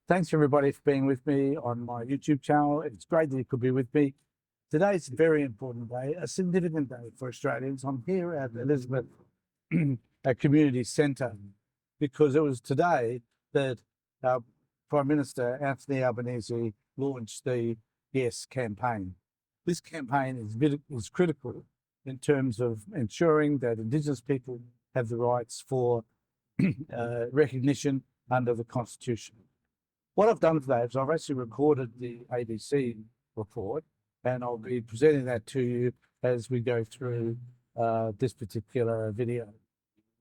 Thanks everybody for being with me on my YouTube channel. It's great that you could be with me. Today's a very important day, a significant day for Australians. I'm here at Elizabeth at Community Centre because it was today that our Prime Minister, Anthony Albanese, launched the Yes campaign. This campaign is critical in terms of ensuring that Indigenous people have the rights for recognition under the Constitution. What I've done today is I've actually recorded the ABC report, and I'll be presenting that to you as we go through this particular video.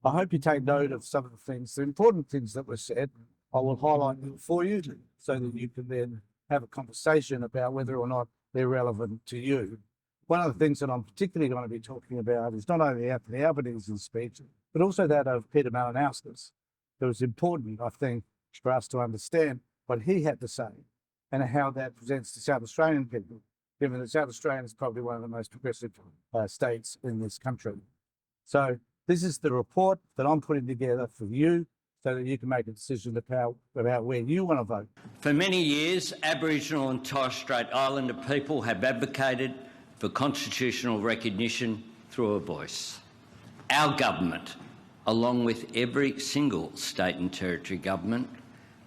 I hope you take note of some of the things, the important things that were said. I will highlight them for you so that you can then have a conversation about whether or not they're relevant to you. One of the things that I'm particularly going to be talking about is not only Anthony Albanese's speech, but also that of Peter Malinauskas. It was important, I think, for us to understand what he had to say and how that presents to South Australian people, given that South Australia is probably one of the most progressive states in this country. So this is the report that I'm putting together for you so that you can make a decision about where you want to vote. For many years, Aboriginal and Torres Strait Islander people have advocated for constitutional recognition through a voice. Our government, along with every single state and territory government,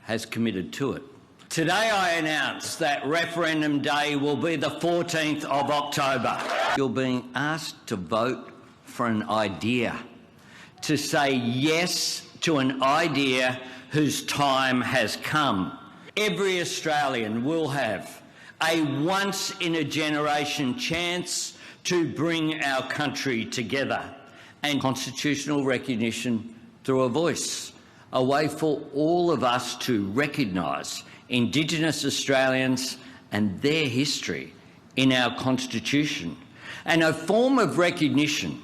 has committed to it. Today I announce that referendum day will be the 14th of October. You're being asked to vote for an idea, to say yes to an idea whose time has come. Every Australian will have a once-in-a-generation chance to bring our country together and constitutional recognition through a voice, a way for all of us to recognise Indigenous Australians and their history in our Constitution, and a form of recognition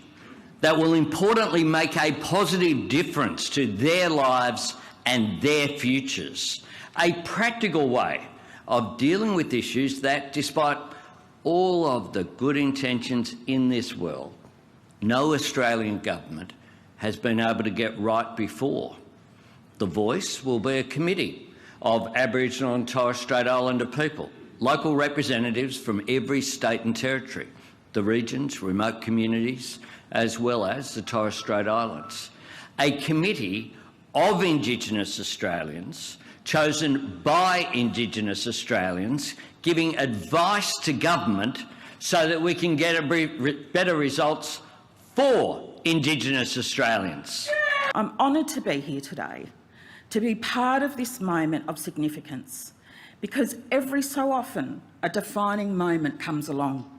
that will importantly make a positive difference to their lives and their futures. A practical way of dealing with issues that, despite all of the good intentions in this world, no Australian government has been able to get right before. The Voice will be a committee of Aboriginal and Torres Strait Islander people, local representatives from every state and territory, the regions, remote communities, as well as the Torres Strait Islands. A committee of Indigenous Australians chosen by Indigenous Australians, giving advice to government so that we can get better results for Indigenous Australians. I'm honoured to be here today, to be part of this moment of significance, because every so often a defining moment comes along.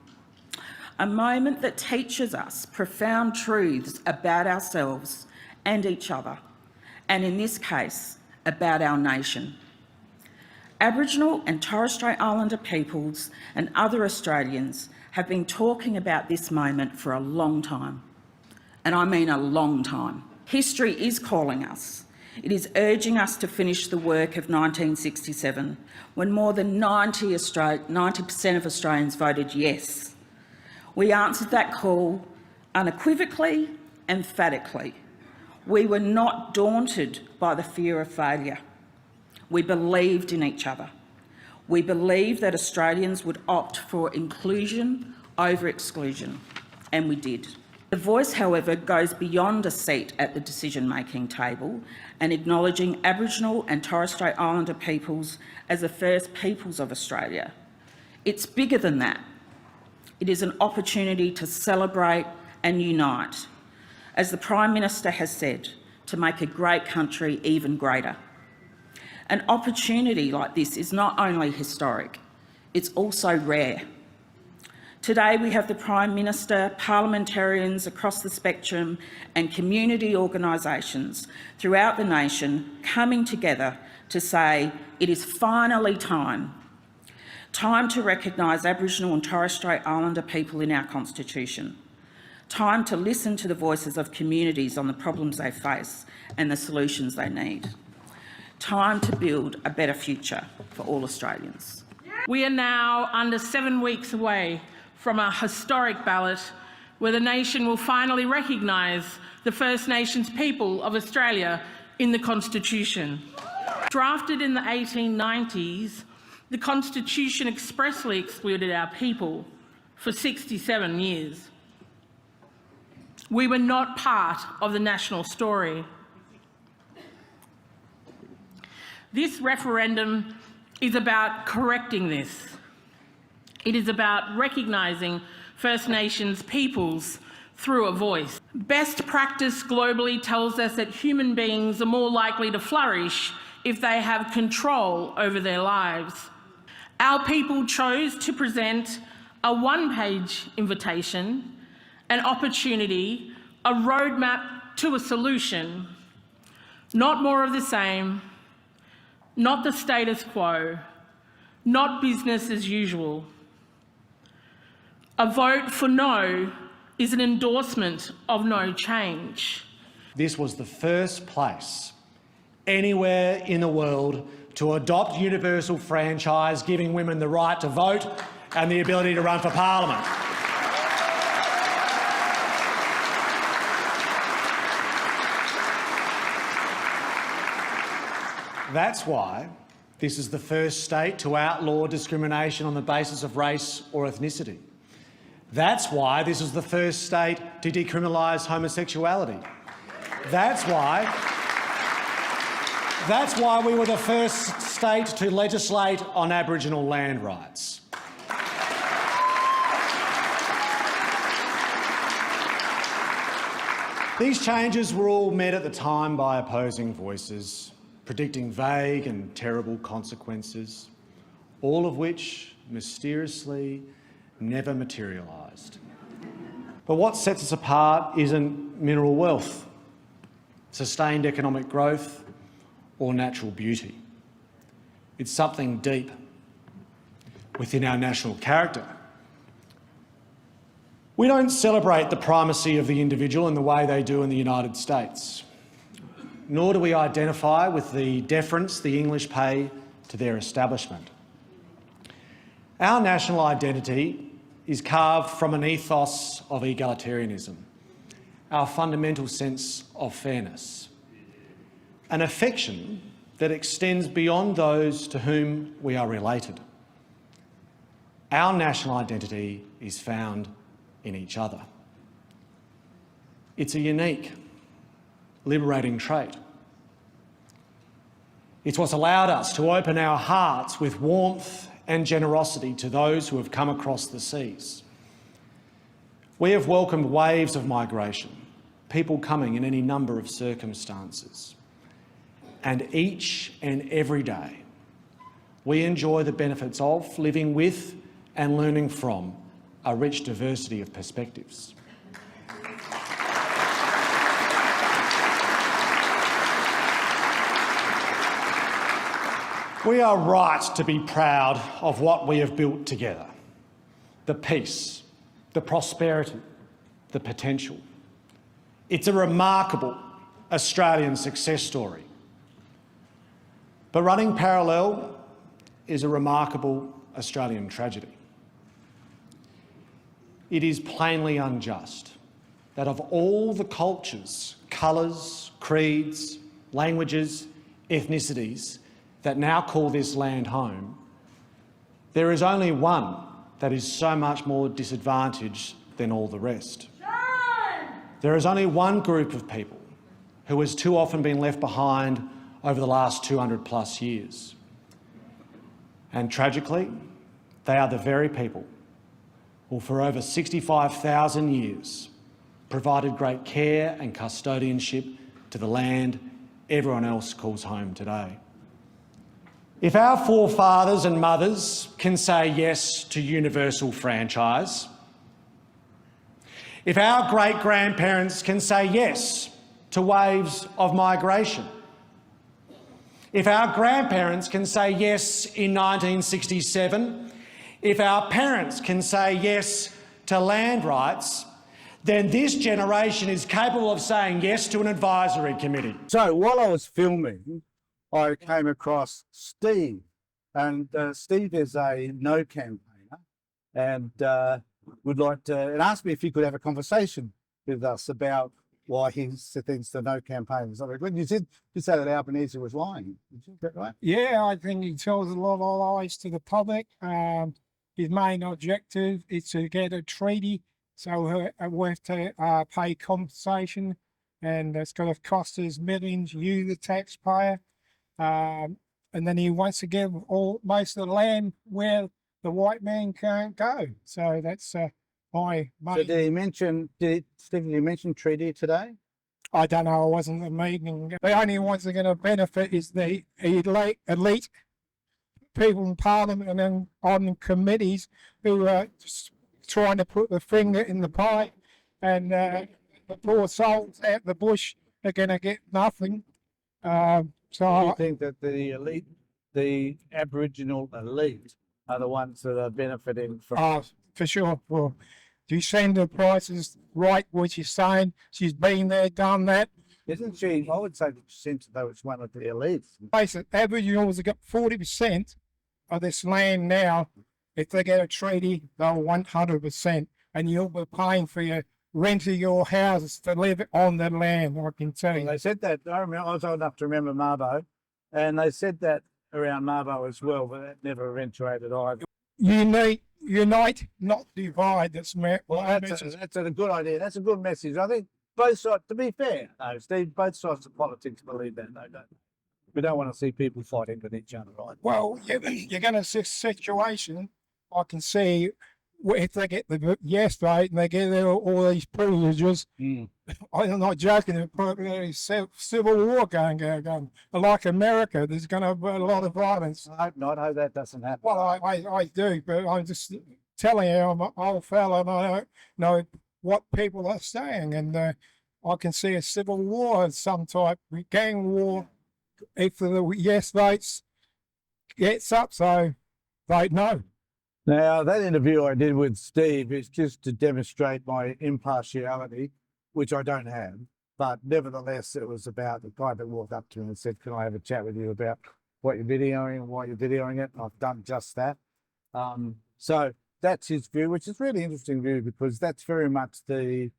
A moment that teaches us profound truths about ourselves and each other, and in this case, about our nation. Aboriginal and Torres Strait Islander peoples and other Australians have been talking about this moment for a long time, and I mean a long time. History is calling us. It is urging us to finish the work of 1967, when more than 90% of Australians voted yes. We answered that call unequivocally, emphatically. We were not daunted by the fear of failure. We believed in each other. We believed that Australians would opt for inclusion over exclusion, and we did. The Voice, however, goes beyond a seat at the decision-making table and acknowledging Aboriginal and Torres Strait Islander peoples as the first peoples of Australia. It's bigger than that. It is an opportunity to celebrate and unite, as the Prime Minister has said, to make a great country even greater. An opportunity like this is not only historic, it's also rare. Today we have the Prime Minister, parliamentarians across the spectrum and community organisations throughout the nation coming together to say it is finally time to recognise Aboriginal and Torres Strait Islander people in our Constitution. Time to listen to the voices of communities on the problems they face and the solutions they need. Time to build a better future for all Australians. We are now under 7 weeks away from a historic ballot where the nation will finally recognise the First Nations people of Australia in the Constitution. Drafted in the 1890s, the Constitution expressly excluded our people for 67 years. We were not part of the national story. This referendum is about correcting this. It is about recognising First Nations peoples through a voice. Best practice globally tells us that human beings are more likely to flourish if they have control over their lives. Our people chose to present a one-page invitation, an opportunity, a roadmap to a solution. Not more of the same, not the status quo, not business as usual. A vote for no is an endorsement of no change. This was the first place anywhere in the world to adopt universal franchise, giving women the right to vote and the ability to run for Parliament. That's why this is the first state to outlaw discrimination on the basis of race or ethnicity. That's why this is the first state to decriminalise homosexuality. That's why we were the first state to legislate on Aboriginal land rights. These changes were all met at the time by opposing voices, predicting vague and terrible consequences, all of which mysteriously never materialised. But what sets us apart isn't mineral wealth, sustained economic growth, or natural beauty. It's something deep within our national character. We don't celebrate the primacy of the individual in the way they do in the United States, nor do we identify with the deference the English pay to their establishment. Our national identity is carved from an ethos of egalitarianism, our fundamental sense of fairness, an affection that extends beyond those to whom we are related. Our national identity is found in each other. It's a unique, liberating trait. It's what's allowed us to open our hearts with warmth and generosity to those who have come across the seas. We have welcomed waves of migration, people coming in any number of circumstances. And each and every day, we enjoy the benefits of living with and learning from a rich diversity of perspectives. We are right to be proud of what we have built together. The peace, the prosperity, the potential. It's a remarkable Australian success story. But running parallel is a remarkable Australian tragedy. It is plainly unjust that of all the cultures, colours, creeds, languages, ethnicities that now call this land home, there is only one that is so much more disadvantaged than all the rest. There is only one group of people who has too often been left behind over the last 200+ years. And tragically, they are the very people who for over 65,000 years provided great care and custodianship to the land everyone else calls home today. If our forefathers and mothers can say yes to universal franchise, if our great-grandparents can say yes to waves of migration, if our grandparents can say yes in 1967, if our parents can say yes to land rights, then this generation is capable of saying yes to an advisory committee. So while I was filming, I came across Steve, and Steve is a no campaigner, and would like to, and asked me if he could have a conversation with us about why he thinks the No campaign is not very good. You said that Albanese was lying. Is that right? Yeah, I think he tells a lot of lies to the public. His main objective is to get a treaty, so we have to pay compensation, and it's going to cost us millions, you the taxpayer. And then he wants to give most of the land where the white man can't go. So that's my So did Stephen mention treaty today? I don't know. I wasn't at the meeting. The only ones that are going to benefit is the elite people in Parliament and then on committees who are just trying to put the finger in the pie, and the poor souls out the bush are going to get nothing. Do you So think that the elite, the Aboriginal elite, are the ones that are benefiting from? for sure. Well, do you send the prices right? What she's saying? She's been there, done that. Isn't she? I would say that since though it's one of the elites. Face it, Aboriginals have got 40% of this land now. If they get a treaty, they'll 100%, and you'll be paying for your rent of your houses to live on the land. I can tell you. They said that. I remember. I was old enough to remember Mabo, and they said that around Mabo as well, but that never eventuated either. Unite, not divide. That's my That's a good idea. That's a good message. I think both sides. To be fair, though, Steve, both sides of politics believe that. They don't. We don't want to see people fighting with each other, right? Well, you're going to see a situation. I can see if they get the yes vote and they get all these privileges. I'm not joking. There's probably civil war going. Like America, there's going to be a lot of violence. I hope not. I hope that doesn't happen. Well, I do, but I'm just telling you, I'm an old fella and I don't know what people are saying. And I can see a civil war of some type, gang war, if the yes votes gets up, so vote no. Now, that interview I did with Steve is just to demonstrate my impartiality, which I don't have. But nevertheless, it was about the guy that walked up to me and said, "Can I have a chat with you about what you're videoing and why you're videoing it?" And I've done just that. So that's his view, which is really interesting view because that's very much the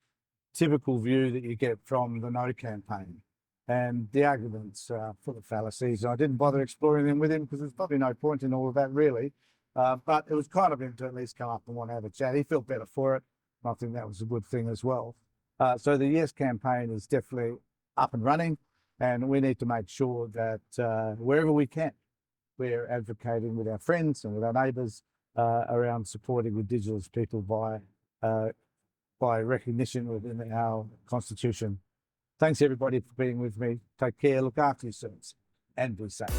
typical view that you get from the No campaign. And the arguments are full of fallacies. I didn't bother exploring them with him because there's probably no point in all of that really. But it was kind of him to at least come up and want to have a chat. He felt better for it. I think that was a good thing as well. So the Yes campaign is definitely up and running, and we need to make sure that wherever we can, we're advocating with our friends and with our neighbours around supporting Indigenous people by recognition within our constitution. Thanks everybody for being with me. Take care, look after yourselves, and be safe.